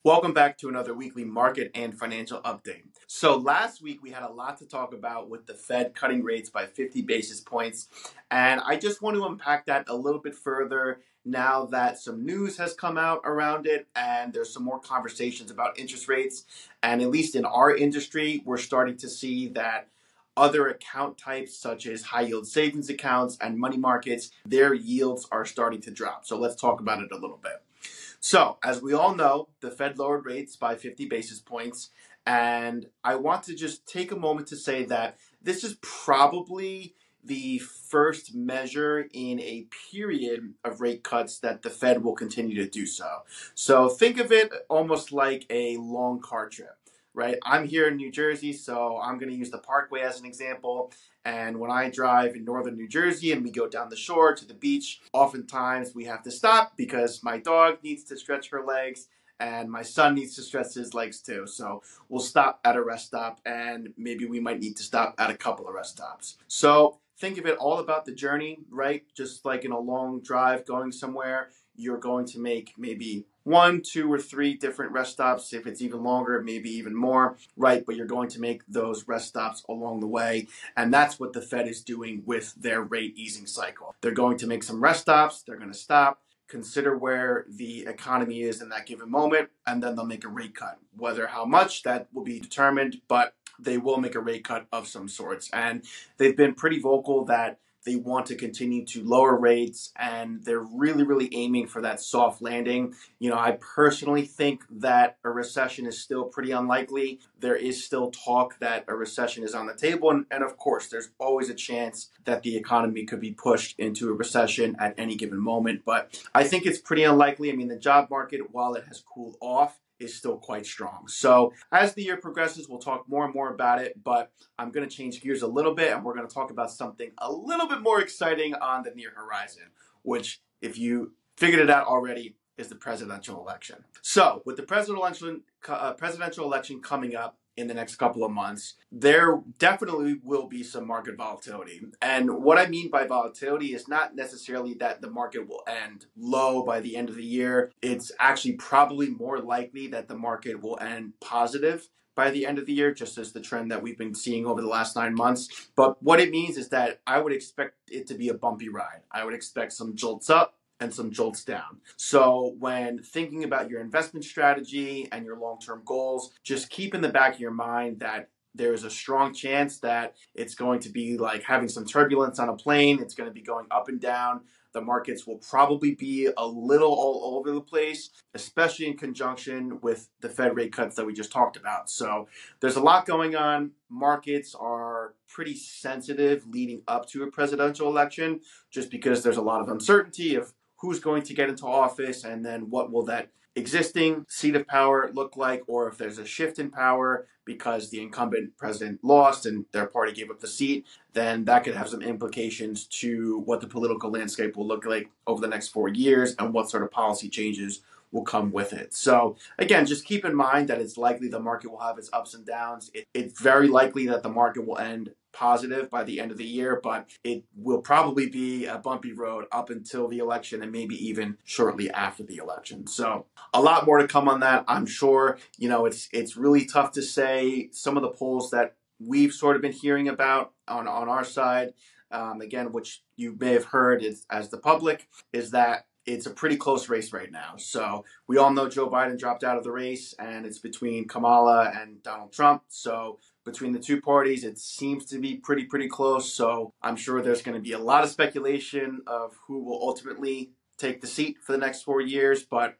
Welcome back to another weekly market and financial update. So last week we had a lot to talk about with the Fed cutting rates by 50 basis points. And I just want to unpack that a little bit further now that some news has come out around it and there's some more conversations about interest rates. And at least in our industry, we're starting to see that other account types such as high yield savings accounts and money markets, their yields are starting to drop. So let's talk about it a little bit. So, as we all know, the Fed lowered rates by 50 basis points. And I want to just take a moment to say that this is probably the first measure in a period of rate cuts that the Fed will continue to do so. So, think of it almost like a long car trip. Right? I'm here in New Jersey, so I'm going to use the Parkway as an example. And when I drive in northern New Jersey and we go down the shore to the beach, oftentimes we have to stop because my dog needs to stretch her legs and my son needs to stretch his legs too. So we'll stop at a rest stop and maybe we might need to stop at a couple of rest stops. So think of it all about the journey, right? Just like in a long drive going somewhere, you're going to make maybe 1, 2, or 3 different rest stops. If it's even longer, maybe even more, right? But you're going to make those rest stops along the way. And that's what the Fed is doing with their rate easing cycle. They're going to make some rest stops. They're going to stop, consider where the economy is in that given moment, and then they'll make a rate cut. Whether how much, that will be determined, but they will make a rate cut of some sorts. And they've been pretty vocal that they want to continue to lower rates and they're really aiming for that soft landing. You know, I personally think that a recession is still pretty unlikely. There is still talk that a recession is on the table. And of course, there's always a chance that the economy could be pushed into a recession at any given moment. But I think it's pretty unlikely. I mean, the job market, while it has cooled off, is still quite strong. So as the year progresses, we'll talk more and more about it, but I'm going to change gears a little bit and we're going to talk about something a little bit more exciting on the near horizon, which, if you figured it out already, is the presidential election. So with the presidential election coming up in the next couple of months, there definitely will be some market volatility. And what I mean by volatility is not necessarily that the market will end low by the end of the year. It's actually probably more likely that the market will end positive by the end of the year, just as the trend that we've been seeing over the last 9 months. But what it means is that I would expect it to be a bumpy ride. I would expect some jolts up and some jolts down. So when thinking about your investment strategy and your long-term goals, just keep in the back of your mind that there is a strong chance that it's going to be like having some turbulence on a plane. It's going to be going up and down. The markets will probably be a little all over the place, especially in conjunction with the Fed rate cuts that we just talked about. So there's a lot going on. Markets are pretty sensitive leading up to a presidential election just because there's a lot of uncertainty of who's going to get into office and then what will that existing seat of power look like, or if there's a shift in power because the incumbent president lost and their party gave up the seat, then that could have some implications to what the political landscape will look like over the next 4 years and what sort of policy changes will come with it. So again, just keep in mind that it's likely the market will have its ups and downs. It's very likely that the market will end positive by the end of the year, but it will probably be a bumpy road up until the election and maybe even shortly after the election. So a lot more to come on that, I'm sure. You know, it's really tough to say. Some of the polls that we've sort of been hearing about on our side, again, which you may have heard as the public, is that it's a pretty close race right now. So we all know Joe Biden dropped out of the race and it's between Kamala and Donald Trump. So between the two parties, it seems to be pretty close. So I'm sure there's going to be a lot of speculation of who will ultimately take the seat for the next 4 years. But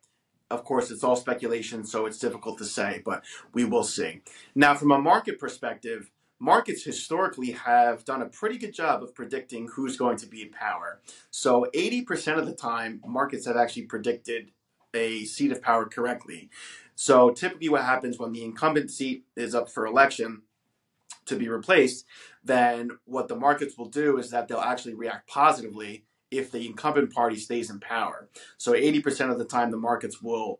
of course, it's all speculation, so it's difficult to say, but we will see. Now, from a market perspective, markets historically have done a pretty good job of predicting who's going to be in power. So 80% of the time, markets have actually predicted a seat of power correctly. So typically what happens when the incumbent seat is up for election to be replaced, then what the markets will do is that they'll actually react positively if the incumbent party stays in power. So 80% of the time, the markets will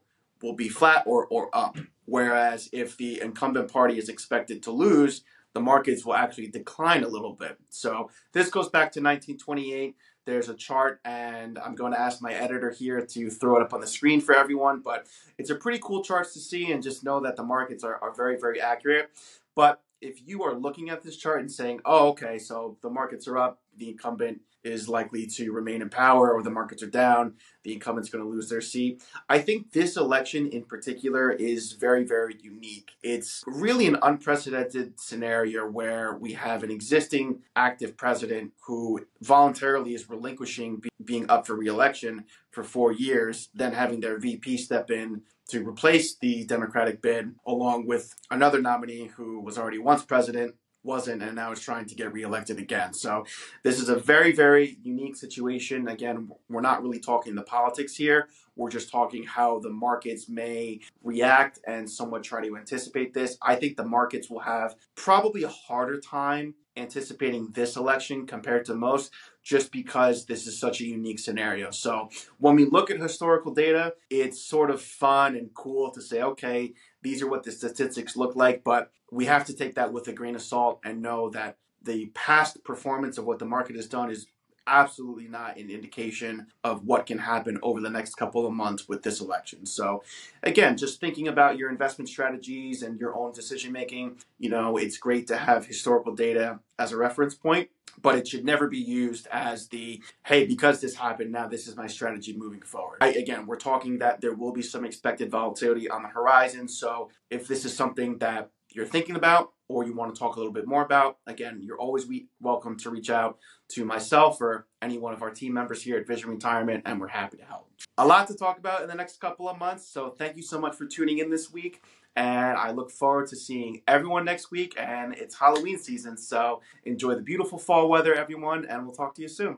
be flat or up. Whereas if the incumbent party is expected to lose, the markets will actually decline a little bit. So this goes back to 1928. there's a chart, and I'm going to ask my editor here to throw it up on the screen for everyone. But it's a pretty cool chart to see, and just know that the markets are very, very accurate. But if you are looking at this chart and saying, oh, okay, so the markets are up, the incumbent is likely to remain in power, or the markets are down, the incumbent's going to lose their seat. I think this election in particular is very, very unique. It's really an unprecedented scenario where we have an existing active president who voluntarily is relinquishing being up for re-election for 4 years, then having their VP step in to replace the Democratic bid, along with another nominee who was already once president, wasn't, and now is trying to get reelected again. So this is a very, very unique situation. Again, we're not really talking the politics here. We're just talking how the markets may react and somewhat try to anticipate this. I think the markets will have probably a harder time anticipating this election compared to most, just because this is such a unique scenario. So when we look at historical data, it's sort of fun and cool to say, okay, these are what the statistics look like, but we have to take that with a grain of salt and know that the past performance of what the market has done is absolutely not an indication of what can happen over the next couple of months with this election. So again, just thinking about your investment strategies and your own decision making, it's great to have historical data as a reference point, but it should never be used as the, hey, because this happened, now this is my strategy moving forward. Again, we're talking that there will be some expected volatility on the horizon. So if this is something that you're thinking about or you want to talk a little bit more about, again, you're always welcome to reach out to myself or any one of our team members here at Vision Retirement, and we're happy to help. A lot to talk about in the next couple of months, so thank you so much for tuning in this week, and I look forward to seeing everyone next week, and it's Halloween season, so enjoy the beautiful fall weather, everyone, and we'll talk to you soon.